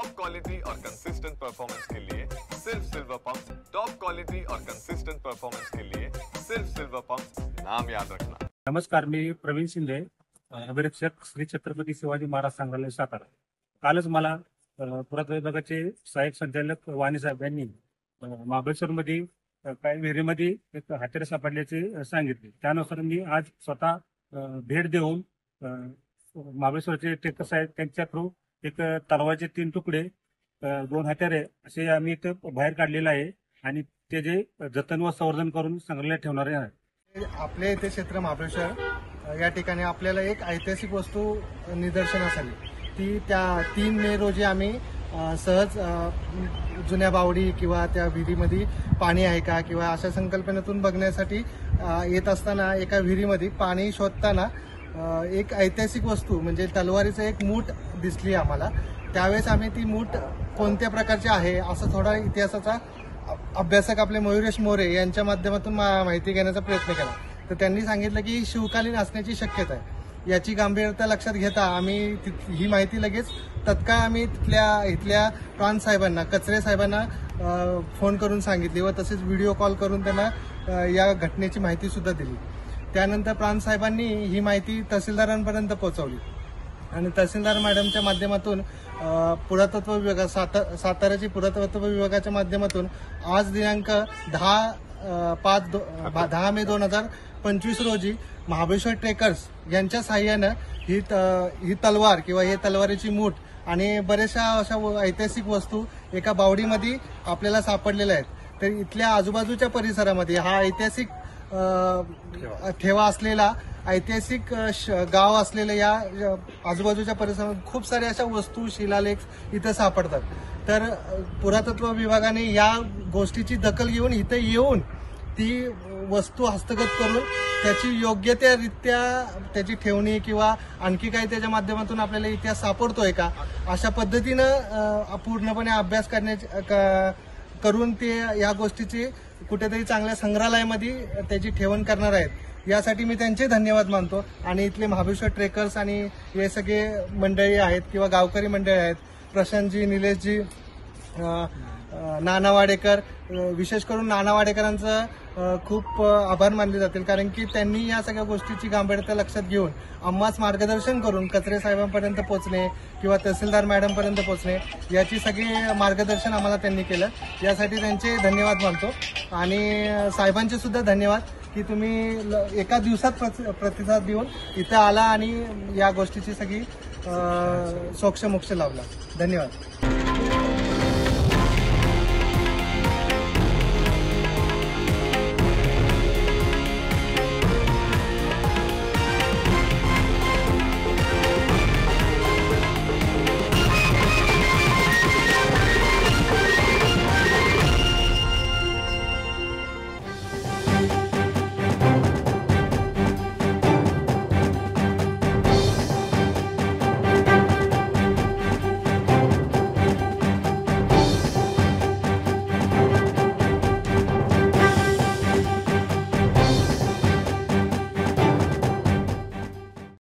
Top quality और consistent performance के लिए सिर्फ सिल्वर पंप। टॉप क्वालिटी और कंसिस्टेंट परफॉर्मेंस के लिए सिर्फ सिल्वर पंप, नाम याद रखना। नमस्कार, मी प्रवीण शिंदे, अभिरक्षक श्री छत्रपती शिवाजी महाराज संग्रहालय सातारा। कालच मला पुरातत्व विभागाचे सहाय्यक संचालक वाणी साहेब यांनी महाबळेश्वरमध्ये काही विहिरीमध्ये एक हत्यारे सापडल्याचे सांगितले। त्यानुसार मी आज स्वतः भेट देऊन महाबळेश्वरचे टेकर साहेब त्यांच्या थ्रू एक तलवारचे 3 तुकडे, 2 हत्यारे असे आम्ही इथे बाहेर काढलेले आहे आणि ते जे जतन व संवर्धन करून संग्रहालयात ठेवणार आहे। आपल्या इथे क्षेत्र महाबळेश्वर या ठिकाणी आपल्याला एक ऐतिहासिक वस्तू निदर्शनास आली। ती त्या 3 मे रोजी आम्ही सहज जुन्या बावडी किंवा त्या विहिरीमध्ये पाणी आहे का किंवा अशा संकल्पनेतून बघण्यासाठी येत असताना एका विहिरीमध्ये पाणी शोधताना एक ऐतिहासिक वस्तू म्हणजे तलवारीचं एक मूठ दिसली आम्हाला। त्यावेळेस आम्ही ती मूठ कोणत्या प्रकारची आहे असं थोडा इतिहासाचा अभ्यासक आपले मयुरेश मोरे यांच्या माध्यमातून माहिती घेण्याचा प्रयत्न केला। तर त्यांनी सांगितलं की शिवकालीन असण्याची शक्यता आहे। याची गांभीर्यता लक्षात घेता आम्ही ही माहिती लगेच तत्काळ आम्ही इथल्या प्राण साहेबांना, कचरे साहेबांना फोन करून सांगितली व तसेच व्हिडिओ कॉल करून त्यांना या घटनेची माहिती सुद्धा दिली। त्यानंतर प्राण साहेबांनी ही माहिती तहसीलदारांपर्यंत पोहोचवली आणि तहसीलदार मॅडमच्या माध्यमातून पुरातत्व विभाग साताराची पुरातत्व विभागाच्या माध्यमातून आज दिनांक 10 मे 2025 रोजी महाबळेश्वर ट्रेकर्स यांच्या साहाय्यानं ही तलवार किंवा ही तलवारीची मूठ आणि बऱ्याचशा अशा ऐतिहासिक वस्तू एका बावडीमध्ये आपल्याला सापडलेल्या आहेत। तर इथल्या आजूबाजूच्या परिसरामध्ये हा ऐतिहासिक ठेवा असलेला ऐतिहासिक गाव असलेल्या या आजूबाजूच्या परिसरात खूप साऱ्या अशा वस्तू, शिलालेख इथं सापडतात। तर पुरातत्व विभागाने या गोष्टीची दखल घेऊन इथे येऊन ती वस्तू हस्तगत करून त्याची योग्यरित्या त्याची ठेवणी किंवा आणखी काही त्याच्या माध्यमातून आपल्याला इतिहास सापडतोय का अशा पद्धतीनं पूर्णपणे अभ्यास करून ते या गोष्टीची कुठेतरी चांगल्या संग्रहालयामध्ये त्याची ठेवण करणार आहेत। यासाठी मी त्यांचे धन्यवाद मानतो आणि इथले महाबळेश्वर ट्रेकर्स आणि हे सगळे मंडळी आहेत किंवा गावकरी मंडळी आहेत, प्रशांतजी, निलेशजी, नाना वाडेकर, विशेष करून नाना वाडेकरांचं खूप आभार मानले जातील कारण की त्यांनी या सगळ्या गोष्टीची गांभीर्यता लक्षात घेऊन आम्हास मार्गदर्शन करून कचरे साहेबांपर्यंत पोहोचणे किंवा तहसीलदार मॅडमपर्यंत पोहोचणे याची सगळी मार्गदर्शन आम्हाला त्यांनी केलं। यासाठी त्यांचे धन्यवाद मानतो आणि साहेबांचे सुद्धा धन्यवाद की तुम्ही एका दिवसात प्रतिसाद देऊन इथं आला आणि या गोष्टीची सगळी सोक्ष मोक्ष लावला। धन्यवाद।